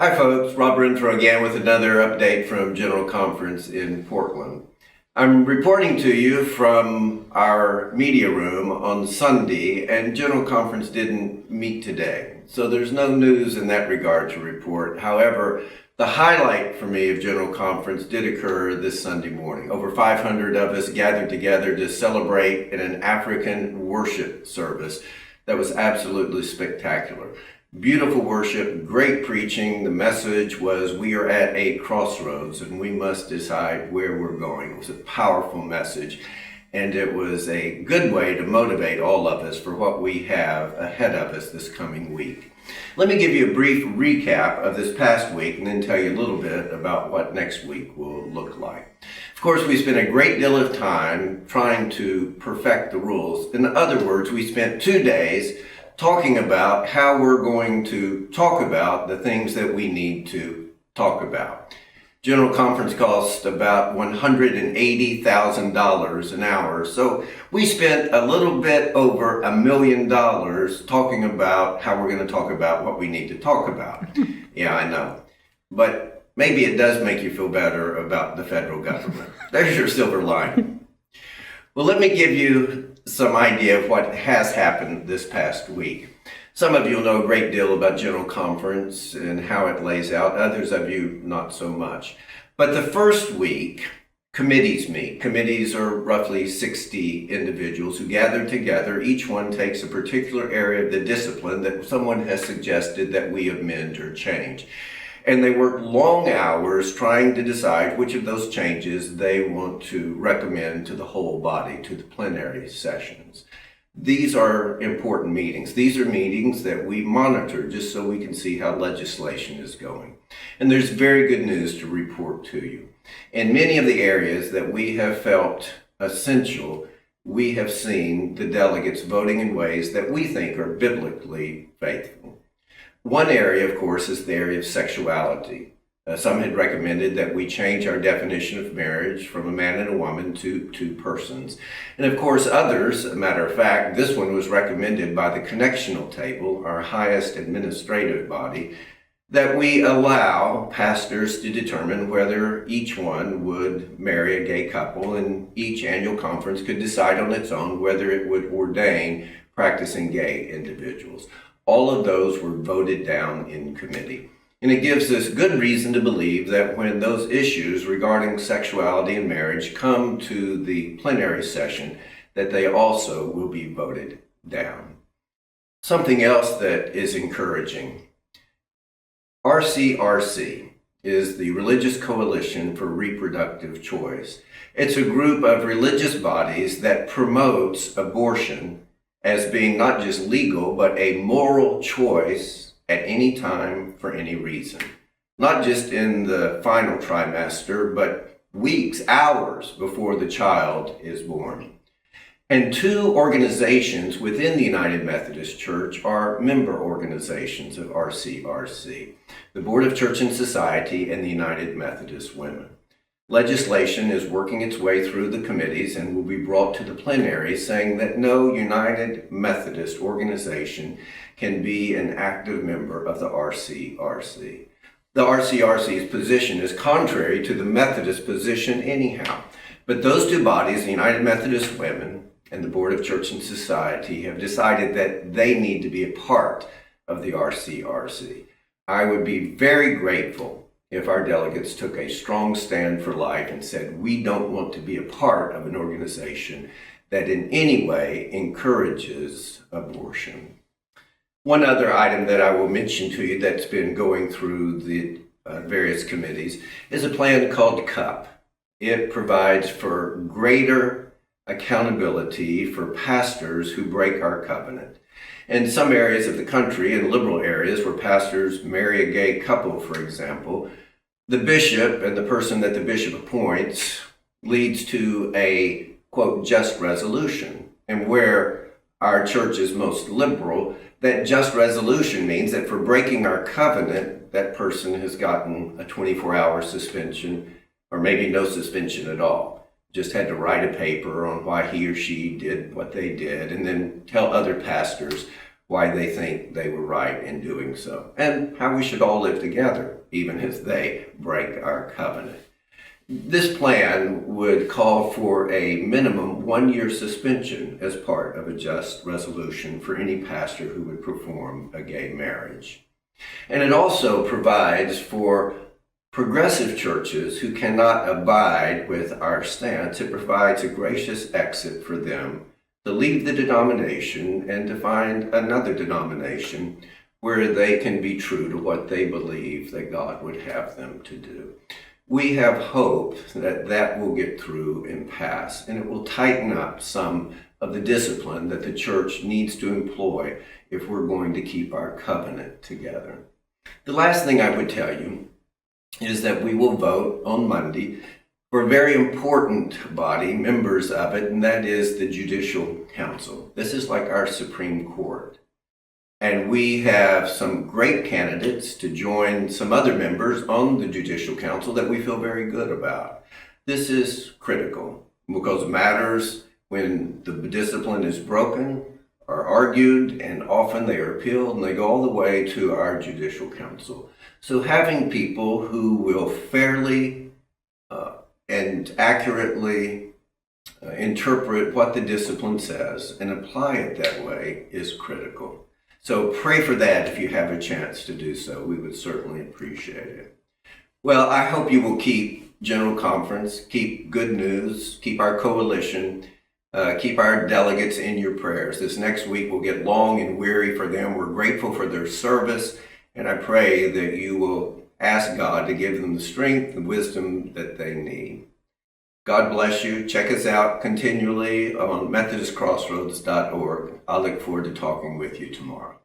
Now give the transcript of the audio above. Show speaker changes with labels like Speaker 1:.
Speaker 1: Hi folks, Rob Renfro again with another update from General Conference in Portland. I'm reporting to you from our media room on Sunday, and General Conference didn't meet today. So there's no news in that regard to report. However, the highlight for me of General Conference did occur this Sunday morning. Over 500 of us gathered together to celebrate in an African worship service that was absolutely spectacular. Beautiful worship, great preaching. The message was we are at a crossroads and we must decide where we're going. It was a powerful message, and it was a good way to motivate all of us for what we have ahead of us this coming week. Let me give you a brief recap of this past week and then tell you a little bit about what next week will look like. Of course, we spent a great deal of time trying to perfect the rules. In other words, we spent 2 days talking about how we're going to talk about the things that we need to talk about. General Conference costs about $180,000 an hour, so we spent a little bit over $1 million talking about how we're going to talk about what we need to talk about. Yeah, I know. But maybe it does make you feel better about the federal government. There's your silver lining. Well, let me give you some idea of what has happened this past week. Some of you will know a great deal about General Conference and how it lays out. Others of you, not so much. But the first week, committees meet. Committees are roughly 60 individuals who gather together. Each one takes a particular area of the discipline that someone has suggested that we amend or change. And they work long hours trying to decide which of those changes they want to recommend to the whole body, to the plenary sessions. These are important meetings. These are meetings that we monitor just so we can see how legislation is going. And there's very good news to report to you. In many of the areas that we have felt essential, we have seen the delegates voting in ways that we think are biblically faithful. One area, of course, is the area of sexuality. Some had recommended that we change our definition of marriage from a man and a woman to two persons. And of course, others, a matter of fact, this one was recommended by the Connectional Table, our highest administrative body, that we allow pastors to determine whether each one would marry a gay couple, and each annual conference could decide on its own whether it would ordain practicing gay individuals. All of those were voted down in committee. And it gives us good reason to believe that when those issues regarding sexuality and marriage come to the plenary session, that they also will be voted down. Something else that is encouraging. RCRC is the Religious Coalition for Reproductive Choice. It's a group of religious bodies that promotes abortion as being not just legal, but a moral choice at any time for any reason. Not just in the final trimester, but weeks, hours before the child is born. And 2 organizations within the United Methodist Church are member organizations of RCRC, the Board of Church and Society and the United Methodist Women. Legislation is working its way through the committees and will be brought to the plenary saying that no United Methodist organization can be an active member of the RCRC. The RCRC's position is contrary to the Methodist position anyhow, but those 2 bodies, the United Methodist Women and the Board of Church and Society, have decided that they need to be a part of the RCRC. I would be very grateful if our delegates took a strong stand for life and said, we don't want to be a part of an organization that in any way encourages abortion. One other item that I will mention to you that's been going through the various committees is a plan called CUP. It provides for greater accountability for pastors who break our covenant. In some areas of the country, in liberal areas where pastors marry a gay couple, for example, the bishop and the person that the bishop appoints leads to a, quote, just resolution. And where our church is most liberal, that just resolution means that for breaking our covenant, that person has gotten a 24-hour suspension, or maybe no suspension at all. Just had to write a paper on why he or she did what they did, and then tell other pastors why they think they were right in doing so, and how we should all live together, even as they break our covenant. This plan would call for a minimum 1-year suspension as part of a just resolution for any pastor who would perform a gay marriage. And it also provides for progressive churches who cannot abide with our stance. It provides a gracious exit for them to leave the denomination and to find another denomination where they can be true to what they believe that God would have them to do. We have hope that that will get through and pass, and it will tighten up some of the discipline that the church needs to employ if we're going to keep our covenant together. The last thing I would tell you is that we will vote on Monday for a very important body, members of it, and that is the Judicial Council. This is like our Supreme Court. And we have some great candidates to join some other members on the Judicial Council that we feel very good about. This is critical because matters when the discipline is broken are argued, and often they are appealed and they go all the way to our Judicial Council. So having people who will fairly and accurately interpret what the discipline says and apply it that way is critical. So pray for that if you have a chance to do so. We would certainly appreciate it. Well, I hope you will keep General Conference, keep Good News, keep our coalition, keep our delegates in your prayers. This next week will get long and weary for them. We're grateful for their service, and I pray that you will ask God to give them the strength and wisdom that they need. God bless you. Check us out continually on MethodistCrossroads.org. I look forward to talking with you tomorrow.